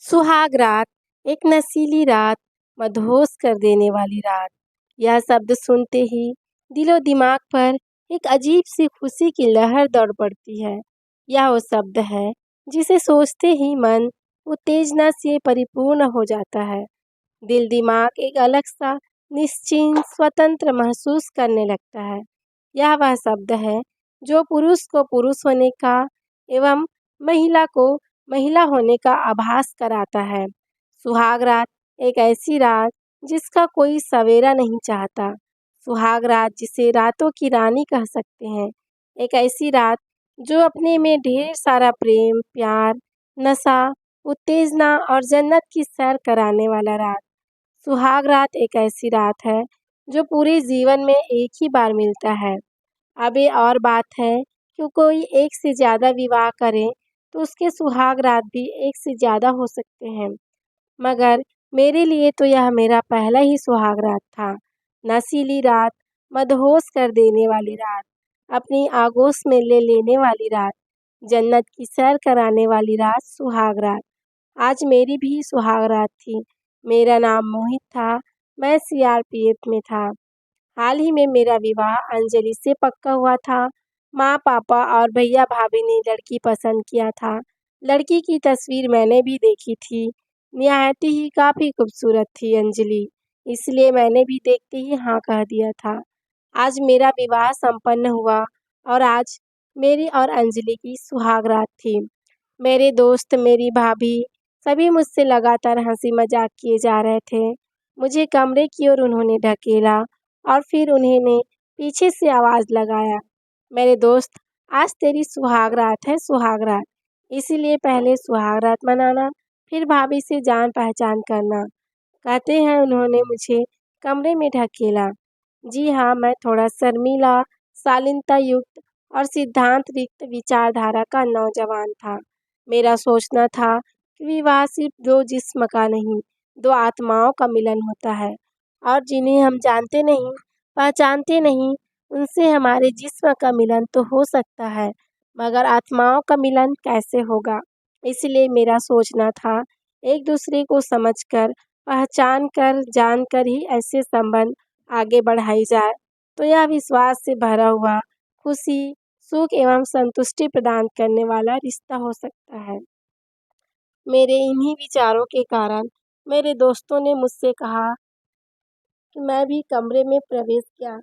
सुहाग रात, एक नशीली रात, मदहोश कर देने वाली रात। यह शब्द सुनते ही दिलो दिमाग पर एक अजीब सी खुशी की लहर दौड़ पड़ती है। यह वो शब्द है जिसे सोचते ही मन उत्तेजना से परिपूर्ण हो जाता है। दिल दिमाग एक अलग सा निश्चिंत स्वतंत्र महसूस करने लगता है। यह वह शब्द है जो पुरुष को पुरुष होने का एवं महिला को महिला होने का आभास कराता है। सुहाग रात एक ऐसी रात जिसका कोई सवेरा नहीं चाहता। सुहाग रात जिसे रातों की रानी कह सकते हैं। एक ऐसी रात जो अपने में ढेर सारा प्रेम, प्यार, नशा, उत्तेजना और जन्नत की सैर कराने वाला रात। सुहाग रात एक ऐसी रात है जो पूरे जीवन में एक ही बार मिलता है। अब ये और बात है कि कोई एक से ज़्यादा विवाह करे तो उसके सुहाग रात भी एक से ज़्यादा हो सकते हैं। मगर मेरे लिए तो यह मेरा पहला ही सुहाग रात था। नशीली रात, मदहोश कर देने वाली रात, अपनी आगोश में ले लेने वाली रात, जन्नत की सैर कराने वाली रात सुहाग रात। आज मेरी भी सुहाग रात थी। मेरा नाम मोहित था। मैं सीआरपीएफ में था। हाल ही में मेरा विवाह अंजलि से पक्का हुआ था। माँ पापा और भैया भाभी ने लड़की पसंद किया था। लड़की की तस्वीर मैंने भी देखी थी। निहायत ही काफ़ी खूबसूरत थी अंजलि, इसलिए मैंने भी देखते ही हाँ कह दिया था। आज मेरा विवाह संपन्न हुआ और आज मेरी और अंजलि की सुहाग रात थी। मेरे दोस्त, मेरी भाभी सभी मुझसे लगातार हंसी मजाक किए जा रहे थे। मुझे कमरे की ओर उन्होंने ढकेला और फिर उन्होंने पीछे से आवाज़ लगाया, मेरे दोस्त, आज तेरी सुहाग रात है, सुहाग रात। इसीलिए पहले सुहाग रात मनाना, फिर भाभी से जान पहचान करना। कहते हैं उन्होंने मुझे कमरे में ढकेला। जी हाँ, मैं थोड़ा शर्मीला, शालीनता युक्त और सिद्धांत रिक्त विचारधारा का नौजवान था। मेरा सोचना था कि विवाह सिर्फ दो जिस्म का नहीं, दो आत्माओं का मिलन होता है और जिन्हें हम जानते नहीं, पहचानते नहीं, उनसे हमारे जिस्म का मिलन तो हो सकता है, मगर आत्माओं का मिलन कैसे होगा? इसलिए मेरा सोचना था, एक दूसरे को समझकर, पहचान कर, जानकर ही ऐसे संबंध आगे बढ़ाई जाए, तो यह विश्वास से भरा हुआ, खुशी, सुख एवं संतुष्टि प्रदान करने वाला रिश्ता हो सकता है। मेरे इन्हीं विचारों के कारण मेरे दोस्तों ने मुझसे कहा कि मैं भी कमरे में प्रवेश किया।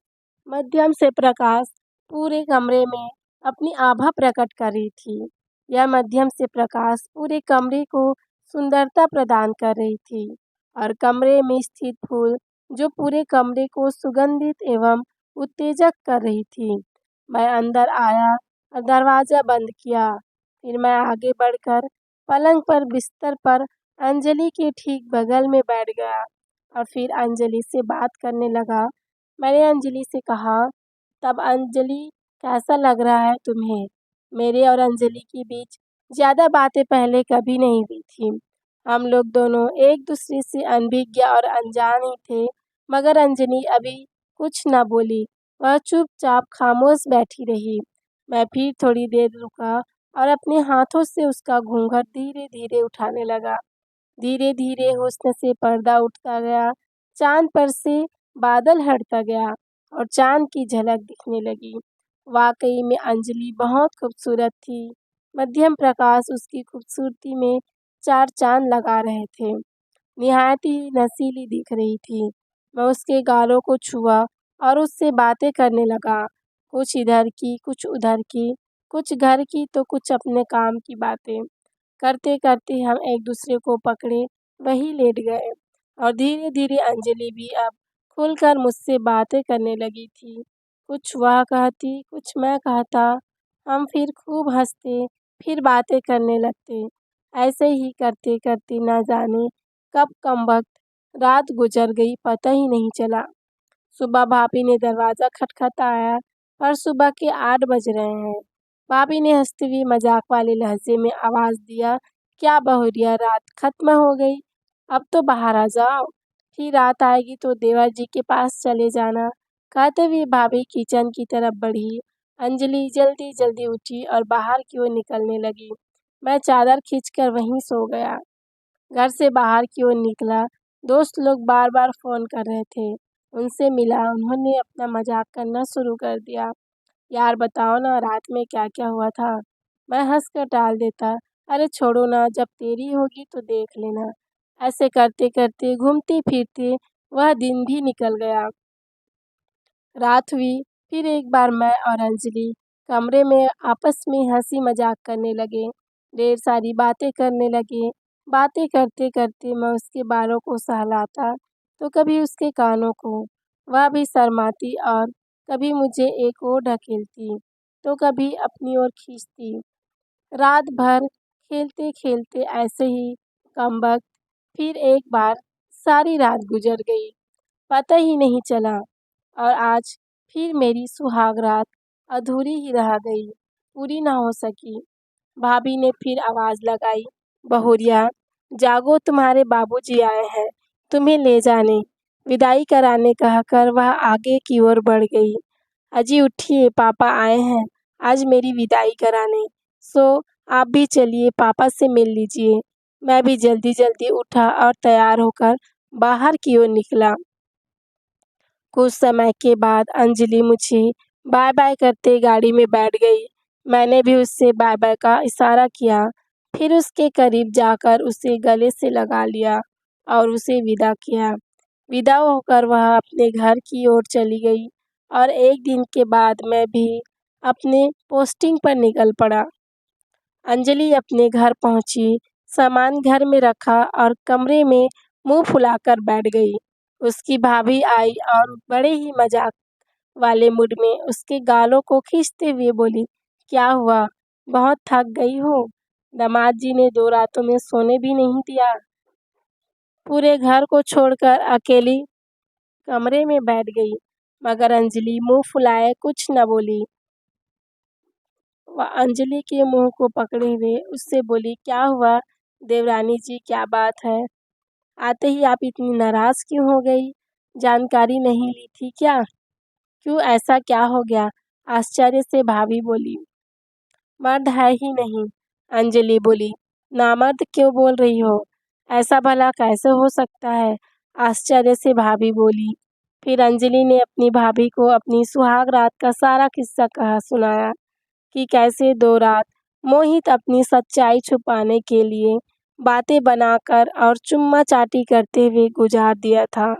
मध्यम से प्रकाश पूरे कमरे में अपनी आभा प्रकट कर रही थी। यह मध्यम से प्रकाश पूरे कमरे को सुंदरता प्रदान कर रही थी और कमरे में स्थित फूल जो पूरे कमरे को सुगंधित एवं उत्तेजक कर रही थी। मैं अंदर आया और दरवाज़ा बंद किया। फिर मैं आगे बढ़कर पलंग पर बिस्तर पर अंजलि के ठीक बगल में बैठ गया और फिर अंजलि से बात करने लगा। मैंने अंजलि से कहा, तब अंजलि, कैसा लग रहा है तुम्हें? मेरे और अंजलि के बीच ज़्यादा बातें पहले कभी नहीं हुई थी। हम लोग दोनों एक दूसरे से अनभिज्ञ और अनजान ही थे, मगर अंजलि अभी कुछ न बोली। वह चुपचाप खामोश बैठी रही। मैं फिर थोड़ी देर रुका और अपने हाथों से उसका घूंघट धीरे धीरे उठाने लगा। धीरे धीरे हुस्न से पर्दा उठता गया, चांद पर से बादल हटता गया और चांद की झलक दिखने लगी। वाकई में अंजलि बहुत खूबसूरत थी। मध्यम प्रकाश उसकी खूबसूरती में चार चांद लगा रहे थे। निहायत ही नशीली दिख रही थी। मैं उसके गालों को छुआ और उससे बातें करने लगा। कुछ इधर की, कुछ उधर की, कुछ घर की तो कुछ अपने काम की बातें। करते करते हम एक दूसरे को पकड़े वहीं लेट गए और धीरे धीरे अंजलि भी अब खुलकर मुझसे बातें करने लगी थी। कुछ वह कहती, कुछ मैं कहता। हम फिर खूब हंसते, फिर बातें करने लगते। ऐसे ही करते करते न जाने कब कमबख्त रात गुजर गई, पता ही नहीं चला। सुबह भाभी ने दरवाज़ा खटखटाया, पर सुबह के 8 बज रहे हैं। भाभी ने हंसते हुए मजाक वाले लहजे में आवाज़ दिया, क्या बहुरिया, रात खत्म हो गई? अब तो बाहर आ जाओ। फिर रात आएगी तो देवर जी के पास चले जाना। कहते हुए भाभी किचन की तरफ बढ़ी। अंजलि जल्दी जल्दी उठी और बाहर की ओर निकलने लगी। मैं चादर खींचकर वहीं सो गया। घर से बाहर की ओर निकला। दोस्त लोग बार बार फ़ोन कर रहे थे। उनसे मिला, उन्होंने अपना मजाक करना शुरू कर दिया। यार बताओ ना, रात में क्या क्या हुआ था। मैं हंस कर टाल देता, अरे छोड़ो ना, जब तेरी होगी तो देख लेना। ऐसे करते करते घूमते फिरते वह दिन भी निकल गया। रात हुई, फिर एक बार मैं और अंजलि कमरे में आपस में हंसी मजाक करने लगे। ढेर सारी बातें करने लगे। बातें करते करते मैं उसके बालों को सहलाता तो कभी उसके कानों को। वह भी शर्माती और कभी मुझे एक ओर ढकेलती तो कभी अपनी ओर खींचती। रात भर खेलते खेलते ऐसे ही कमबख्त। फिर एक बार सारी रात गुजर गई, पता ही नहीं चला। और आज फिर मेरी सुहाग रात अधूरी ही रह गई, पूरी ना हो सकी। भाभी ने फिर आवाज़ लगाई, बहुरिया जागो, तुम्हारे बाबूजी आए हैं तुम्हें ले जाने, विदाई कराने कहकर वह आगे की ओर बढ़ गई। अजी उठिए, पापा आए हैं आज मेरी विदाई कराने। सो आप भी चलिए, पापा से मिल लीजिए। मैं भी जल्दी जल्दी उठा और तैयार होकर बाहर की ओर निकला। कुछ समय के बाद अंजलि मुझे बाय बाय करते गाड़ी में बैठ गई। मैंने भी उससे बाय बाय का इशारा किया, फिर उसके करीब जाकर उसे गले से लगा लिया और उसे विदा किया। विदा होकर वह अपने घर की ओर चली गई और एक दिन के बाद मैं भी अपने पोस्टिंग पर निकल पड़ा। अंजलि अपने घर पहुंची, सामान घर में रखा और कमरे में मुंह फुलाकर बैठ गई। उसकी भाभी आई और बड़े ही मजाक वाले मूड में उसके गालों को खींचते हुए बोली, क्या हुआ, बहुत थक गई हो। दामाद जी ने 2 रातों में सोने भी नहीं दिया। पूरे घर को छोड़कर अकेली कमरे में बैठ गई, मगर अंजलि मुंह फुलाए कुछ न बोली। वह अंजलि के मुंह को पकड़े हुए उससे बोली, क्या हुआ देवरानी जी, क्या बात है। आते ही आप इतनी नाराज क्यों हो गई, जानकारी नहीं ली थी क्या। क्यों, ऐसा क्या हो गया, आश्चर्य से भाभी बोली। मर्द है ही नहीं, अंजलि बोली। नामर्द क्यों बोल रही हो, ऐसा भला कैसे हो सकता है, आश्चर्य से भाभी बोली। फिर अंजलि ने अपनी भाभी को अपनी सुहाग रात का सारा किस्सा कहा सुनाया कि कैसे 2 रात मोहित अपनी सच्चाई छुपाने के लिए बातें बनाकर और चुम्मा चाटी करते हुए गुजार दिया था।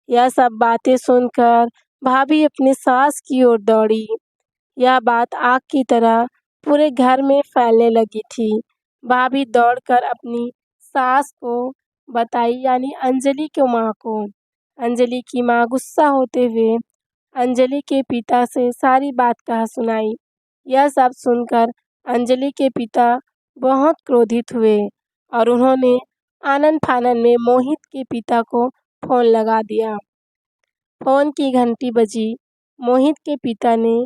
यह सब बातें सुनकर भाभी अपनी सास की ओर दौड़ी। यह बात आग की तरह पूरे घर में फैलने लगी थी। भाभी दौड़कर अपनी सास को बताई, यानी अंजलि की माँ को। अंजलि की माँ गुस्सा होते हुए अंजलि के पिता से सारी बात कह सुनाई। यह सब सुनकर अंजलि के पिता बहुत क्रोधित हुए और उन्होंने आनन फानन में मोहित के पिता को फ़ोन लगा दिया। फ़ोन की घंटी बजी। मोहित के पिता ने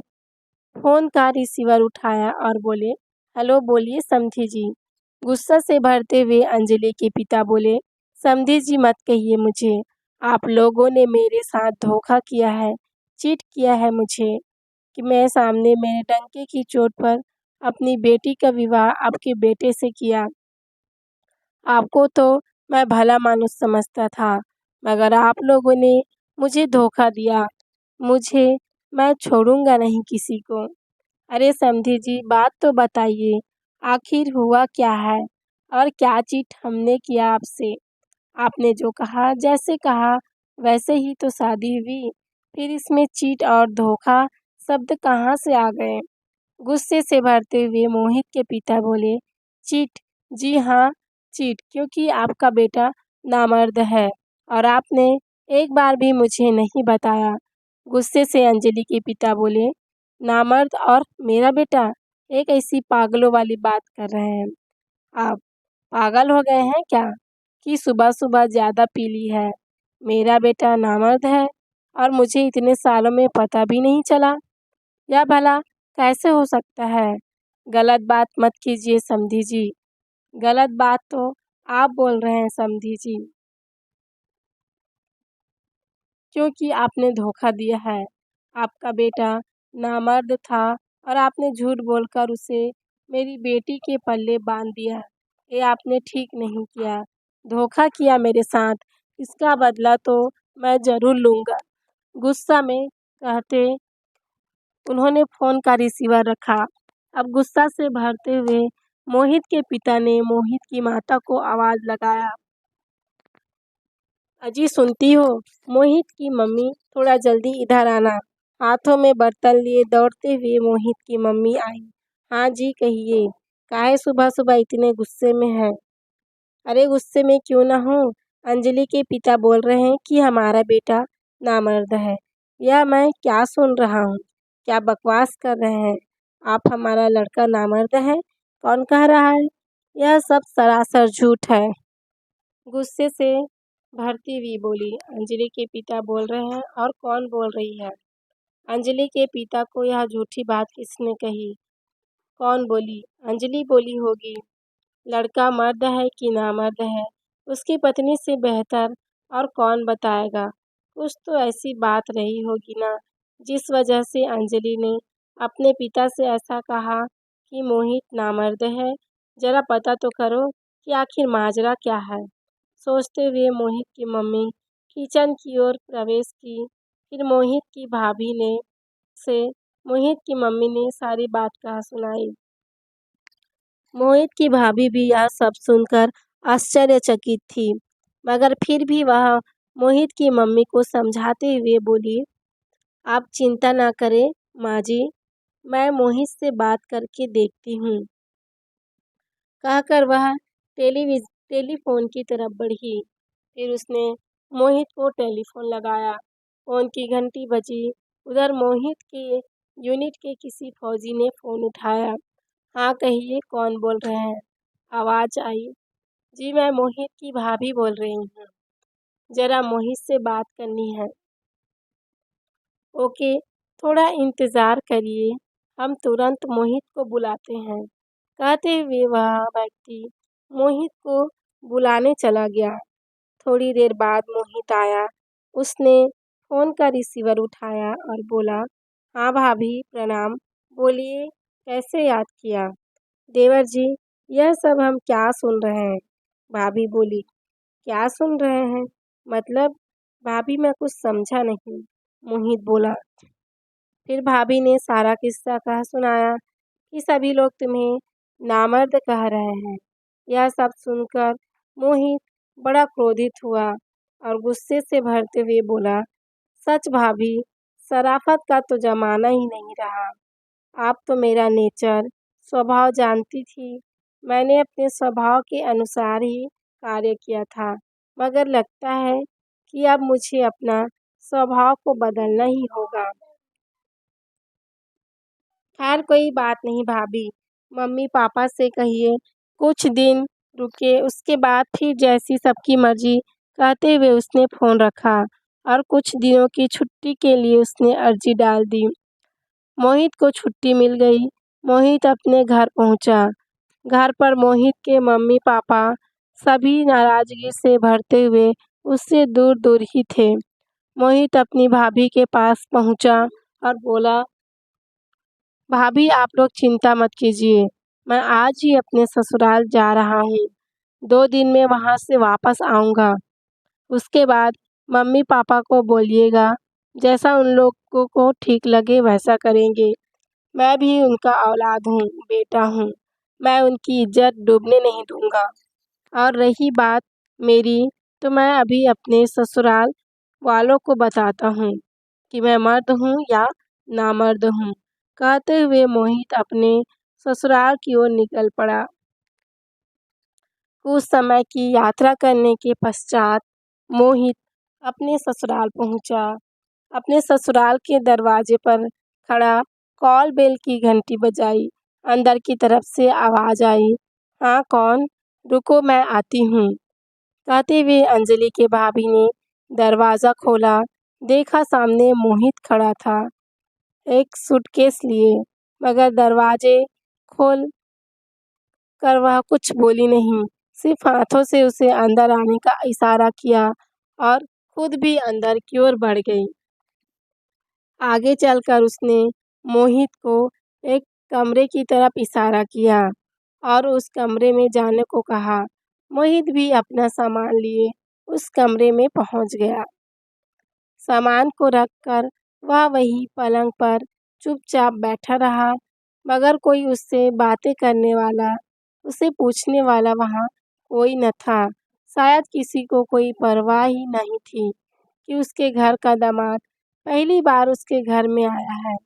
फ़ोन का रिसीवर उठाया और बोले, हेलो, बोलिए समधी जी। गुस्सा से भरते हुए अंजलि के पिता बोले, समधी जी मत कहिए मुझे, आप लोगों ने मेरे साथ धोखा किया है, चीट किया है मुझे कि मैं सामने मेरे डंके की चोट पर अपनी बेटी का विवाह आपके बेटे से किया। आपको तो मैं भला मानुस समझता था, मगर आप लोगों ने मुझे धोखा दिया। मुझे मैं छोड़ूंगा नहीं किसी को। अरे समधी जी, बात तो बताइए, आखिर हुआ क्या है और क्या चीट हमने किया आपसे। आपने जो कहा, जैसे कहा वैसे ही तो शादी हुई, फिर इसमें चीट और धोखा शब्द कहाँ से आ गए। गुस्से से भरते हुए मोहित के पिता बोले, चीट, जी हाँ चीट, क्योंकि आपका बेटा नामर्द है और आपने एक बार भी मुझे नहीं बताया। गुस्से से अंजलि के पिता बोले, नामर्द और मेरा बेटा, एक ऐसी पागलों वाली बात कर रहे हैं आप। पागल हो गए हैं क्या कि सुबह सुबह ज़्यादा पी ली है। मेरा बेटा नामर्द है और मुझे इतने सालों में पता भी नहीं चला। यह भला कैसे हो सकता है। गलत बात मत कीजिए समधी जी। गलत बात तो आप बोल रहे हैं समधी जी, क्योंकि आपने धोखा दिया है। आपका बेटा नामर्द था और आपने झूठ बोलकर उसे मेरी बेटी के पल्ले बांध दिया। ये आपने ठीक नहीं किया। धोखा किया मेरे साथ, इसका बदला तो मैं ज़रूर लूँगा। गुस्सा में कहते उन्होंने फ़ोन का रिसीवर रखा। अब गुस्सा से भरते हुए मोहित के पिता ने मोहित की माता को आवाज़ लगाया। अजी सुनती हो? मोहित की मम्मी, थोड़ा जल्दी इधर आना। हाथों में बर्तन लिए दौड़ते हुए मोहित की मम्मी आई। हाँ जी कहिए, काहे सुबह सुबह इतने गुस्से में हैं? अरे गुस्से में क्यों ना हो, अंजलि के पिता बोल रहे हैं कि हमारा बेटा नामर्द है। यह मैं क्या सुन रहा हूँ? क्या बकवास कर रहे हैं आप? हमारा लड़का नामर्द है? कौन कह रहा है? यह सब सरासर झूठ है। गुस्से से भरती हुई बोली, अंजलि के पिता बोल रहे हैं। और कौन बोल रही है? अंजलि के पिता को यह झूठी बात किसने कही? कौन बोली? अंजलि बोली होगी। लड़का मर्द है कि नामर्द है, उसकी पत्नी से बेहतर और कौन बताएगा? कुछ तो ऐसी बात रही होगी ना, जिस वजह से अंजलि ने अपने पिता से ऐसा कहा कि मोहित नामर्द है। जरा पता तो करो कि आखिर माजरा क्या है। सोचते हुए मोहित की मम्मी किचन की ओर प्रवेश की। फिर मोहित की भाभी ने से मोहित की मम्मी ने सारी बात कहा सुनाई। मोहित की भाभी भी यह सब सुनकर आश्चर्यचकित थी, मगर फिर भी वह मोहित की मम्मी को समझाते हुए बोली, आप चिंता ना करें माँ जी, मैं मोहित से बात करके देखती हूँ। कहकर वह टेलीफोन की तरफ बढ़ी। फिर उसने मोहित को टेलीफोन लगाया। फ़ोन की घंटी बजी। उधर मोहित के यूनिट के किसी फौजी ने फ़ोन उठाया। हाँ कहिए, कौन बोल रहे हैं? आवाज़ आई। जी मैं मोहित की भाभी बोल रही हूँ, ज़रा मोहित से बात करनी है। ओके, थोड़ा इंतज़ार करिए, हम तुरंत मोहित को बुलाते हैं। कहते हुए वह व्यक्ति मोहित को बुलाने चला गया। थोड़ी देर बाद मोहित आया। उसने फ़ोन का रिसीवर उठाया और बोला, हाँ भाभी प्रणाम, बोलिए कैसे याद किया? देवर जी, यह सब हम क्या सुन रहे हैं? भाभी बोली, क्या सुन रहे हैं? मतलब? भाभी मैं कुछ समझा नहीं, मोहित बोला। फिर भाभी ने सारा किस्सा कहा सुनाया कि सभी लोग तुम्हें नामर्द कह रहे हैं। यह सब सुनकर मोहित बड़ा क्रोधित हुआ और गुस्से से भरते हुए बोला, सच भाभी, शराफत का तो जमाना ही नहीं रहा। आप तो मेरा नेचर, स्वभाव जानती थी। मैंने अपने स्वभाव के अनुसार ही कार्य किया था, मगर लगता है कि अब मुझे अपना स्वभाव को बदलना ही होगा। खैर कोई बात नहीं भाभी, मम्मी पापा से कहिए कुछ दिन रुके, उसके बाद फिर जैसी सबकी मर्जी। कहते हुए उसने फ़ोन रखा और कुछ दिनों की छुट्टी के लिए उसने अर्जी डाल दी। मोहित को छुट्टी मिल गई। मोहित अपने घर पहुंचा। घर पर मोहित के मम्मी पापा सभी नाराज़गी से भरते हुए उससे दूर दूर ही थे। मोहित अपनी भाभी के पास पहुंचा और बोला, भाभी आप लोग चिंता मत कीजिए, मैं आज ही अपने ससुराल जा रहा हूँ। 2 दिन में वहाँ से वापस आऊँगा। उसके बाद मम्मी पापा को बोलिएगा, जैसा उन लोगों को ठीक लगे वैसा करेंगे। मैं भी उनका औलाद हूँ, बेटा हूँ। मैं उनकी इज्जत डूबने नहीं दूँगा। और रही बात मेरी, तो मैं अभी अपने ससुराल वालों को बताता हूँ कि मैं मर्द हूँ या नामर्द हूँ। कहते हुए मोहित अपने ससुराल की ओर निकल पड़ा। कुछ समय की यात्रा करने के पश्चात मोहित अपने ससुराल पहुंचा। अपने ससुराल के दरवाजे पर खड़ा कॉल बेल की घंटी बजाई। अंदर की तरफ से आवाज़ आई, हाँ कौन? रुको मैं आती हूँ। कहते हुए अंजलि के भाभी ने दरवाज़ा खोला। देखा सामने मोहित खड़ा था, एक सूटकेस लिए, मगर दरवाजे खोल कर वह कुछ बोली नहीं, सिर्फ हाथों से उसे अंदर आने का इशारा किया और खुद भी अंदर की ओर बढ़ गई। आगे चलकर उसने मोहित को एक कमरे की तरफ इशारा किया और उस कमरे में जाने को कहा। मोहित भी अपना सामान लिए उस कमरे में पहुंच गया। सामान को रखकर वह वहीं पलंग पर चुपचाप बैठा रहा, मगर कोई उससे बातें करने वाला, उसे पूछने वाला वहां कोई न था। शायद किसी को कोई परवाह ही नहीं थी कि उसके घर का दामाद पहली बार उसके घर में आया है।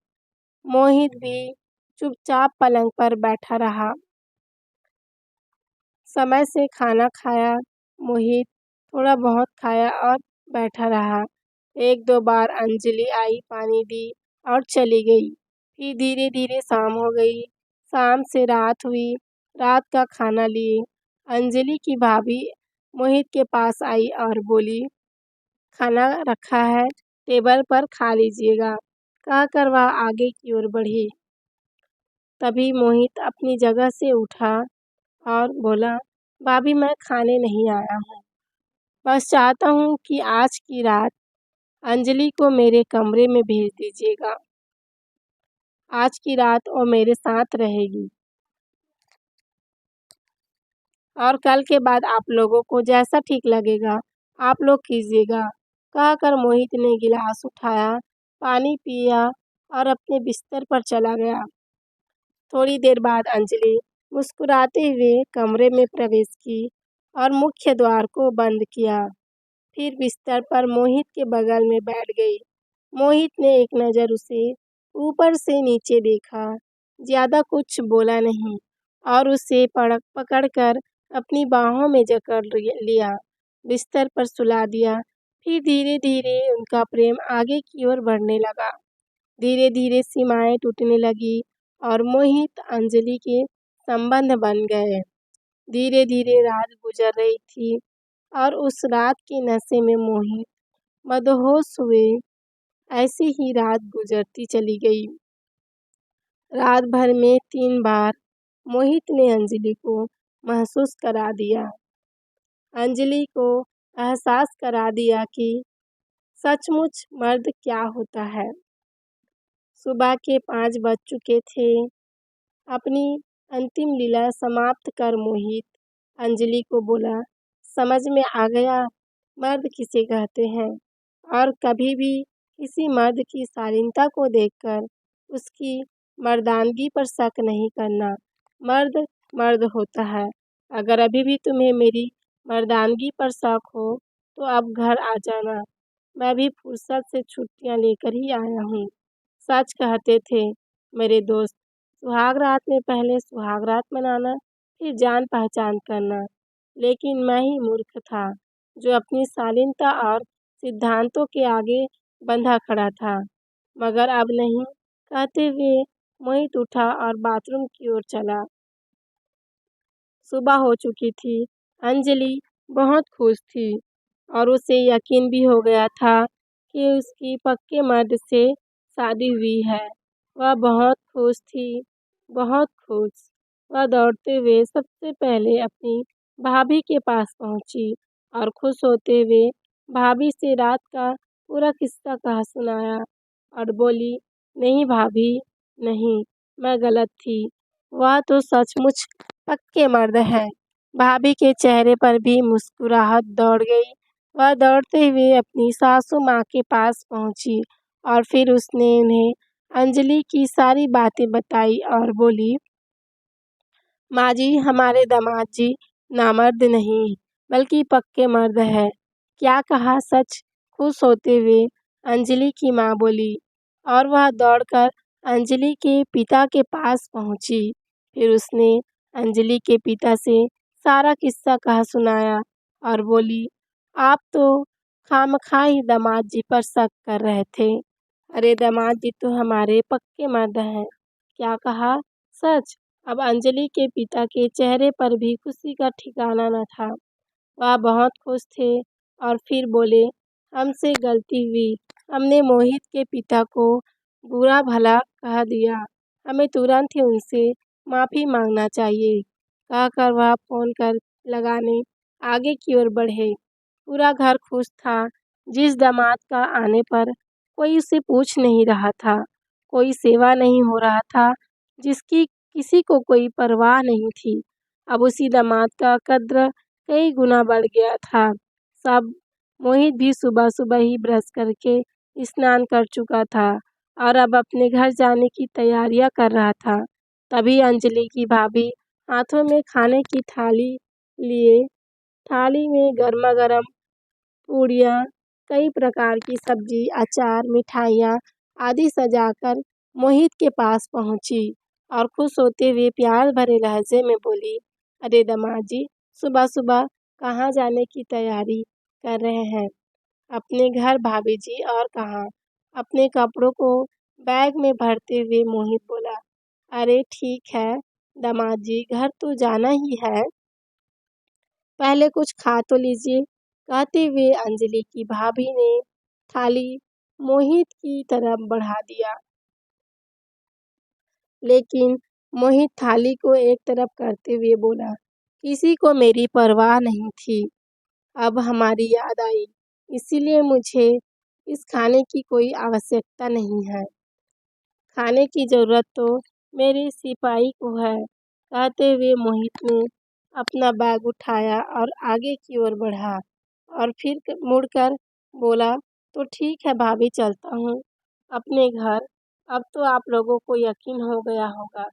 मोहित भी चुपचाप पलंग पर बैठा रहा। समय से खाना खाया। मोहित थोड़ा बहुत खाया और बैठा रहा। एक दो बार अंजलि आई, पानी दी और चली गई। फिर धीरे धीरे शाम हो गई। शाम से रात हुई। रात का खाना लिए अंजलि की भाभी मोहित के पास आई और बोली, खाना रखा है, टेबल पर खा लीजिएगा, कहकर वह आगे की ओर बढ़ी। तभी मोहित अपनी जगह से उठा और बोला, भाभी मैं खाने नहीं आया हूँ, बस चाहता हूँ कि आज की रात अंजलि को मेरे कमरे में भेज दीजिएगा। आज की रात वो मेरे साथ रहेगी और कल के बाद आप लोगों को जैसा ठीक लगेगा आप लोग कीजिएगा, कहकर मोहित ने गिलास उठाया, पानी पिया और अपने बिस्तर पर चला गया। थोड़ी देर बाद अंजलि मुस्कुराते हुए कमरे में प्रवेश की और मुख्य द्वार को बंद किया। फिर बिस्तर पर मोहित के बगल में बैठ गई। मोहित ने एक नज़र उसे ऊपर से नीचे देखा, ज्यादा कुछ बोला नहीं और उसे पकड़कर अपनी बाहों में जकड़ लिया, बिस्तर पर सुला दिया। फिर धीरे धीरे उनका प्रेम आगे की ओर बढ़ने लगा। धीरे धीरे सीमाएं टूटने लगी और मोहित अंजलि के संबंध बन गए। धीरे धीरे रात गुजर रही थी और उस रात के नशे में मोहित मदहोश हुए। ऐसी ही रात गुजरती चली गई। रात भर में 3 बार मोहित ने अंजलि को महसूस करा दिया। अंजलि को एहसास करा दिया कि सचमुच मर्द क्या होता है। सुबह के 5 बज चुके थे। अपनी अंतिम लीला समाप्त कर मोहित अंजलि को बोला, समझ में आ गया मर्द किसे कहते हैं, और कभी भी किसी मर्द की शालीनता को देखकर उसकी मर्दानगी पर शक नहीं करना। मर्द मर्द होता है। अगर अभी भी तुम्हें मेरी मर्दानगी पर शक हो तो अब घर आ जाना। मैं भी फुर्सत से छुट्टियां लेकर ही आया हूँ। सच कहते थे मेरे दोस्त, सुहाग रात में पहले सुहाग रात मनाना, फिर जान पहचान करना। लेकिन मैं ही मूर्ख था जो अपनी शालीनता और सिद्धांतों के आगे बंधा खड़ा था। मगर अब नहीं, कहते हुए मोहित उठा और बाथरूम की ओर चला। सुबह हो चुकी थी। अंजलि बहुत खुश थी और उसे यकीन भी हो गया था कि उसकी पक्के मर्द से शादी हुई है। वह बहुत खुश थी, बहुत खुश। वह दौड़ते हुए सबसे पहले अपनी भाभी के पास पहुंची और खुश होते हुए भाभी से रात का पूरा किस्सा कहा सुनाया और बोली, नहीं भाभी, नहीं, मैं गलत थी। वह तो सचमुच पक्के मर्द हैं। भाभी के चेहरे पर भी मुस्कुराहट दौड़ गई। वह दौड़ते हुए अपनी सासू माँ के पास पहुंची और फिर उसने उन्हें अंजलि की सारी बातें बताई और बोली, माँ जी, हमारे दामाद जी नामर्द नहीं बल्कि पक्के मर्द है। क्या कहा सच? खुश होते हुए अंजलि की माँ बोली और वह दौड़कर अंजलि के पिता के पास पहुंची। फिर उसने अंजलि के पिता से सारा किस्सा कहा सुनाया और बोली, आप तो खामखा ही दामाद जी पर शक कर रहे थे। अरे दामाद जी तो हमारे पक्के मर्द हैं। क्या कहा? सच? अब अंजलि के पिता के चेहरे पर भी खुशी का ठिकाना न था। वह बहुत खुश थे और फिर बोले, हमसे गलती हुई। हमने मोहित के पिता को बुरा भला कह दिया। हमें तुरंत ही उनसे माफ़ी मांगना चाहिए, कहकर वह फ़ोन कर लगाने आगे की ओर बढ़े। पूरा घर खुश था। जिस दामाद का आने पर कोई उसे पूछ नहीं रहा था, कोई सेवा नहीं हो रहा था, जिसकी किसी को कोई परवाह नहीं थी, अब उसी दामाद का कद्र कई गुना बढ़ गया था। सब मोहित भी सुबह-सुबह ही ब्रश करके स्नान कर चुका था और अब अपने घर जाने की तैयारियां कर रहा था। तभी अंजलि की भाभी हाथों में खाने की थाली लिए, थाली में गर्मा-गर्म पूड़ियाँ, कई प्रकार की सब्जी, अचार, मिठाइयाँ आदि सजाकर मोहित के पास पहुँची और खुश होते हुए प्यार भरे लहजे में बोली, "अरे दामाद जी, सुबह-सुबह कहाँ जाने की तैयारी कर रहे हैं?" "अपने घर भाभी जी, और कहाँ?" अपने कपड़ों को बैग में भरते हुए मोहित बोला। "अरे ठीक है दामाद जी, घर तो जाना ही है। पहले कुछ खा तो लीजिए।" कहते हुए अंजलि की भाभी ने थाली मोहित की तरफ बढ़ा दिया, लेकिन मोहित थाली को एक तरफ करते हुए बोला, "किसी को मेरी परवाह नहीं थी। अब हमारी याद आई, इसीलिए मुझे इस खाने की कोई आवश्यकता नहीं है। खाने की ज़रूरत तो मेरे सिपाही को है।" कहते हुए मोहित ने अपना बैग उठाया और आगे की ओर बढ़ा और फिर मुड़कर बोला, "तो ठीक है भाभी, चलता हूँ अपने घर। अब तो आप लोगों को यकीन हो गया होगा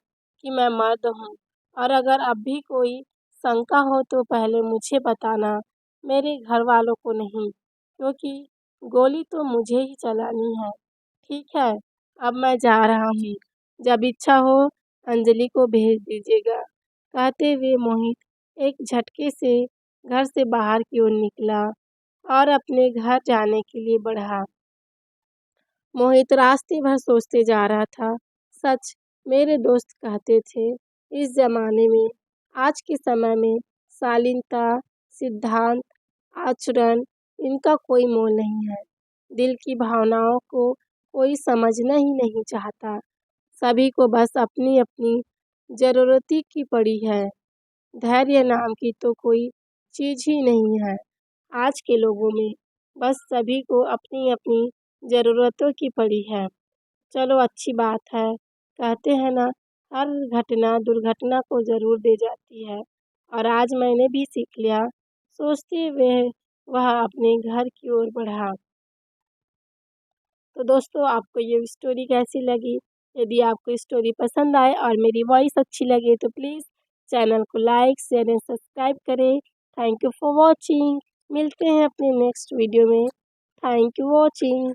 कि मैं मर्द हूँ, और अगर अब भी कोई शंका हो तो पहले मुझे बताना, मेरे घर वालों को नहीं, क्योंकि गोली तो मुझे ही चलानी है। ठीक है, अब मैं जा रहा हूँ। जब इच्छा हो अंजलि को भेज दीजिएगा।" कहते हुए मोहित एक झटके से घर से बाहर की ओर निकला और अपने घर जाने के लिए बढ़ा। मोहित रास्ते भर सोचते जा रहा था, सच मेरे दोस्त कहते थे, इस जमाने में, आज के समय में शालीनता, सिद्धांत, आचरण, इनका कोई मोल नहीं है। दिल की भावनाओं को कोई समझना ही नहीं चाहता। सभी को बस अपनी-अपनी ज़रूरत की पड़ी है। धैर्य नाम की तो कोई चीज़ ही नहीं है आज के लोगों में। बस सभी को अपनी-अपनी ज़रूरतों की पड़ी है। चलो अच्छी बात है। कहते हैं ना, हर घटना दुर्घटना को ज़रूर दे जाती है, और आज मैंने भी सीख लिया। सोचते हुए वह अपने घर की ओर बढ़ा। तो दोस्तों, आपको ये स्टोरी कैसी लगी? यदि आपको स्टोरी पसंद आए और मेरी वॉइस अच्छी लगे तो प्लीज़ चैनल को लाइक, शेयर एंड सब्सक्राइब करें। Thank you for watching. मिलते हैं अपने नेक्स्ट वीडियो में। Thank you watching.